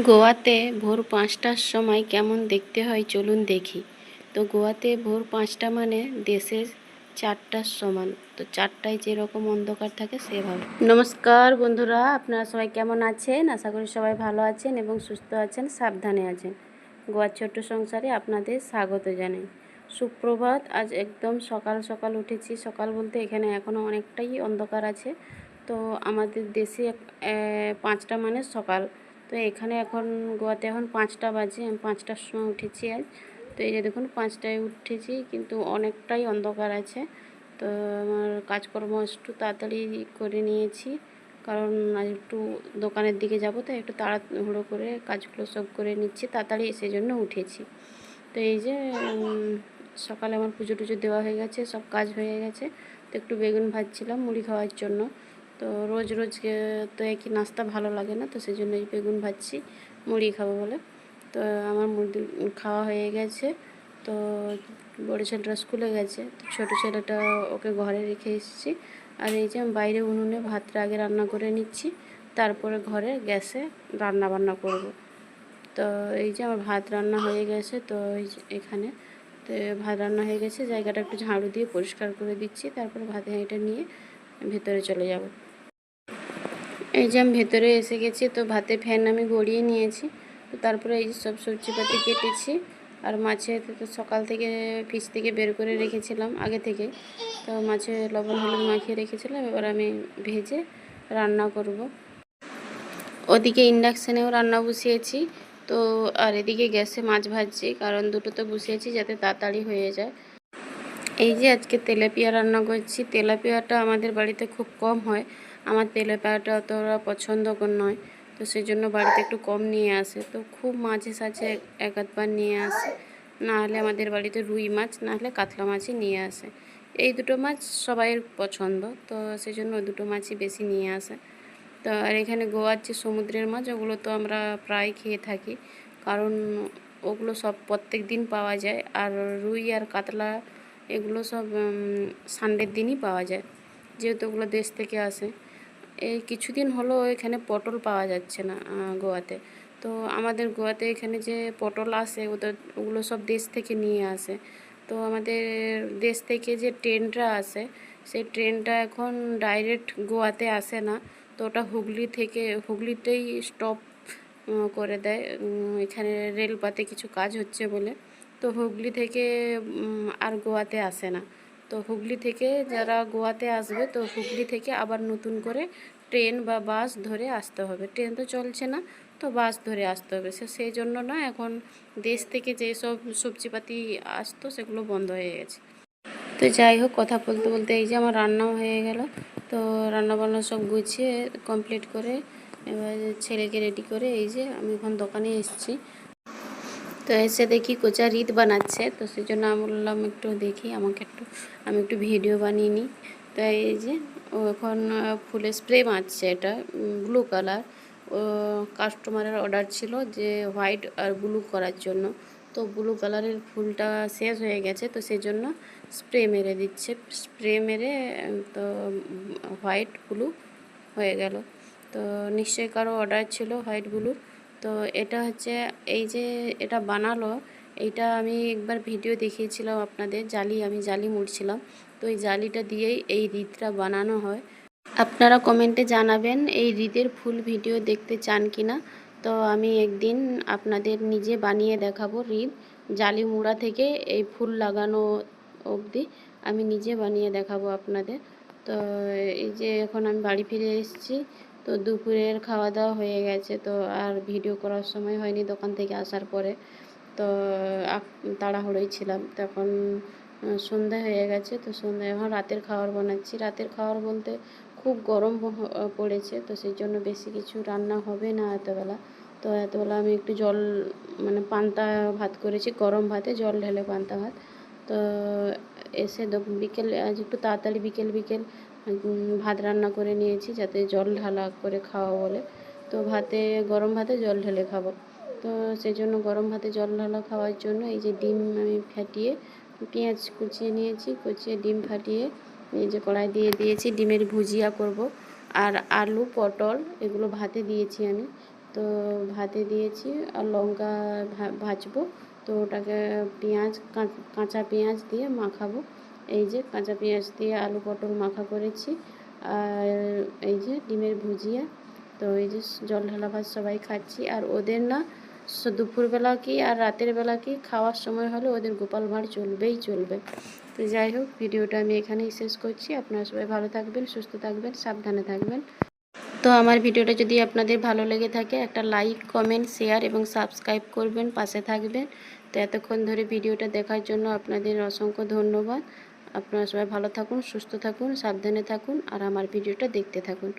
গোয়াতে ভোর ৫টার সময় কেমন দেখতে হয় চলুন দেখি। তো গোয়াতে ভোর ৫টা মানে দেশের ৪টার সমান। তো ৪টায় যেরকম অন্ধকার থাকে সেভাবে। নমস্কার বন্ধুরা, আপনারা সবাই কেমন আছেন? আশা করি সবাই ভালো আছেন এবং সুস্থ আছেন, সাবধানে আছেন। গোয়ার ছোট্ট সংসারে আপনাদের স্বাগত জানাই। সুপ্রভাত। আজ একদম সকাল সকাল উঠেছি। সকাল বলতে এখানে এখনও অনেকটাই অন্ধকার আছে। তো আমাদের দেশে ৫টা মানে সকাল। তো এখানে এখন গোয়াতে এখন ৫টা বাজে। আমি ৫টার সময় উঠেছি আজ। তো এই যে দেখুন ৫টায় উঠেছি, কিন্তু অনেকটাই অন্ধকার আছে। তো আমার কাজকর্ম একটু তাড়াতাড়ি করে নিয়েছি, কারণ আজ একটু দোকানের দিকে যাব, তো একটু তাড়াহুড়ো করে কাজগুলো সব করে নিচ্ছি তাড়াতাড়ি, সেজন্য উঠেছি। তো এই যে সকালে আমার পুজো টুজো দেওয়া হয়ে গেছে, সব কাজ হয়ে গেছে। তো একটু বেগুন ভাজছিলাম মুড়ি খাওয়ার জন্য। তো রোজ রোজ তো একই নাস্তা ভালো লাগে না, তো সেই জন্য এই বেগুন ভাজছি মুড়ি খাবো বলে। তো আমার মুড়ি খাওয়া হয়ে গেছে। তো বড় ছেলেটা স্কুলে গেছে, তো ছোটো ছেলেটা ওকে ঘরে রেখে এসেছি। আর এই যে আমি বাইরে উনুনে ভাতটা আগে রান্না করে নিচ্ছি, তারপরে ঘরে গ্যাসে রান্না বান্না করব। তো এই যে আমার ভাত রান্না হয়ে গেছে। তো এই যে এখানে তো ভাত রান্না হয়ে গেছে, জায়গাটা একটু ঝাড়ু দিয়ে পরিষ্কার করে দিচ্ছি, তারপরে ভাতের হাঁড়িটা নিয়ে ভেতরে চলে যাব। এই যে আমি ভেতরে এসে গেছি। তো ভাতে ফ্যান আমি গড়িয়ে নিয়েছি। তো তারপরে এই যে সব সবজিপাতি কেটেছি। আর মাছের তো সকাল থেকে ফ্রিজ থেকে বের করে রেখেছিলাম আগে থেকে। তো মাছে লবণ হলুদ মাখিয়ে রেখেছিলাম, এবার আমি ভেজে রান্না করব। ওদিকে ইন্ডাকশানেও রান্না বসিয়েছি। তো আর এদিকে গ্যাসে মাছ ভাজছি, কারণ দুটোতে বসিয়েছি যাতে তাড়াতাড়ি হয়ে যায়। এই যে আজকে তেলাপিয়া রান্না করছি। তেলাপিয়াটা আমাদের বাড়িতে খুব কম হয়। আমার তেলাপিয়াটা অতটা পছন্দ নয়, তো সেই জন্য বাড়িতে একটু কম নিয়ে আসে। তো খুব মাঝে সাঝে এক আধবার নিয়ে আসে, না হলে আমাদের বাড়িতে রুই মাছ না হলে কাতলা মাছই নিয়ে আসে। এই দুটো মাছ সবাই পছন্দ, তো সেই জন্য ওই দুটো মাছই বেশি নিয়ে আসে। তো আর এখানে গোয়ার যে সমুদ্রের মাছ, ওগুলো তো আমরা প্রায় খেয়ে থাকি, কারণ ওগুলো সব প্রত্যেক দিন পাওয়া যায়। আর রুই আর কাতলা এগুলো সব সানডের দিনই পাওয়া যায়, যেহেতু ওগুলো দেশ থেকে আসে। এই কিছুদিন হলো এখানে পটল পাওয়া যাচ্ছে না গোয়াতে। তো আমাদের গোয়াতে এখানে যে পটল আসে ওগুলো সব দেশ থেকে নিয়ে আসে। তো আমাদের দেশ থেকে যে ট্রেনটা আসে, সেই ট্রেনটা এখন ডাইরেক্ট গোয়াতে আসে না। তো ওটা হুগলিতেই স্টপ করে দেয়। এখানে রেলপথে কিছু কাজ হচ্ছে বলে, তো হুগলি থেকে আর গোয়াতে আসে না। তো হুগলি থেকে যারা গোয়াতে আসবে, তো হুগলি থেকে আবার নতুন করে ট্রেন বা বাস ধরে আসতে হবে। ট্রেন তো চলছে না, তো বাস ধরে আসতে হবে। সেই জন্য না, এখন দেশ থেকে যেসব সবজিপাতি আসতো সেগুলো বন্ধ হয়ে গেছে। তো যাই হোক, কথা বলতে বলতে এই যে আমার রান্নাও হয়ে গেল। তো রান্নাবান্না সব গুছিয়ে কমপ্লিট করে এবার ছেলেকে রেডি করে এই যে আমি এখন দোকানে এসেছি। তো এসে দেখি কোচা রিত বানাচ্ছে, তো সেই জন্য আমি বললাম একটু দেখি, আমি একটু ভিডিও বানিয়ে নিই। তো এই যে ও এখন ফুলের স্প্রে মারছে, এটা ব্লু কালার। ও কাস্টমারের অর্ডার ছিল যে হোয়াইট আর ব্লু করার জন্য। তো ব্লু কালারের ফুলটা শেষ হয়ে গেছে, তো সেই জন্য স্প্রে মেরে দিচ্ছে। স্প্রে মেরে তো হোয়াইট ব্লু হয়ে গেল। তো নিশ্চয়ই কারো অর্ডার ছিল হোয়াইট ব্লু। তো এটা হচ্ছে এই যে এটা বানালো, এইটা আমি একবার ভিডিও দেখিয়েছিলাম আপনাদের। আমি জালি মুড়ছিলাম, তো এই জালিটা দিয়েই এই রিতটা বানানো হয়। আপনারা কমেন্টে জানাবেন এই রিদের ফুল ভিডিও দেখতে চান কি না। তো আমি একদিন আপনাদের নিজে বানিয়ে দেখাবো রিদ, জালি মুড়া থেকে এই ফুল লাগানো অবধি আমি নিজে বানিয়ে দেখাবো আপনাদের। তো এই যে এখন আমি বাড়ি ফিরে এসেছি। তো দুপুরের খাওয়া দাওয়া হয়ে গেছে, তো আর ভিডিও করার সময় হয়নি দোকান থেকে আসার পরে। তো তাড়াহুড়োই ছিলাম, তখন সন্ধ্যা হয়ে গেছে। তো সন্ধ্যায় এখন রাতের খাবার বানাচ্ছি। রাতের খাবার বলতে খুব গরম পড়েছে, তো সেই জন্য বেশি কিছু রান্না হবে না এতবেলা। তো এতবেলা আমি একটু জল মানে পান্তা ভাত করেছি, গরম ভাতে জল ঢেলে পান্তা ভাত। তো এসে বিকেল আজ একটু তাড়াতাড়ি বিকেল ভাত রান্না করে নিয়েছি, যাতে জল ঢালা করে খাওয়া বলে। তো গরম ভাতে জল ঢেলে খাবো। তো সেই জন্য গরম ভাতে জল ঢালা খাওয়ার জন্য এই যে ডিম আমি ফাটিয়ে পেঁয়াজ কুচিয়ে নিয়েছি, কুচিয়ে ডিম ফাটিয়ে এই যে কড়াই দিয়েছি। ডিমের ভুজিয়া করব। আর আলু পটল এগুলো ভাতে দিয়েছি আমি। তো ভাতে দিয়েছি আর লঙ্কা ভাজবো। তো ওটাকে পেঁয়াজ কাঁচা পেঁয়াজ দিয়ে মাখাবো। এই যে কাঁচা পেঁয়াজ দিয়ে আলু পটল মাখা করেছি। আর এই যে ডিমের ভুজিয়া। তো এই যে জল ঢালা ভাত সবাই খাচ্ছি। আর ওদের না দুপুরবেলা কি আর রাতের বেলা কি খাওয়ার সময় হলে ওদের গোপাল ভাঁড় চলবেই চলবে। তো যাই হোক, ভিডিওটা আমি এখানেই শেষ করছি। আপনারা সবাই ভালো থাকবেন, সুস্থ থাকবেন, সাবধানে থাকবেন। তো আমার ভিডিওটা যদি আপনাদের ভালো লেগে থাকে একটা লাইক, কমেন্ট, শেয়ার এবং সাবস্ক্রাইব করবেন, পাশে থাকবেন। তো এতক্ষণ ধরে ভিডিওটা দেখার জন্য আপনাদের অসংখ্য ধন্যবাদ। আপনারা সবাই ভালো থাকুন, সুস্থ থাকুন, সাবধানে থাকুন আর আমার ভিডিওটা দেখতে থাকুন।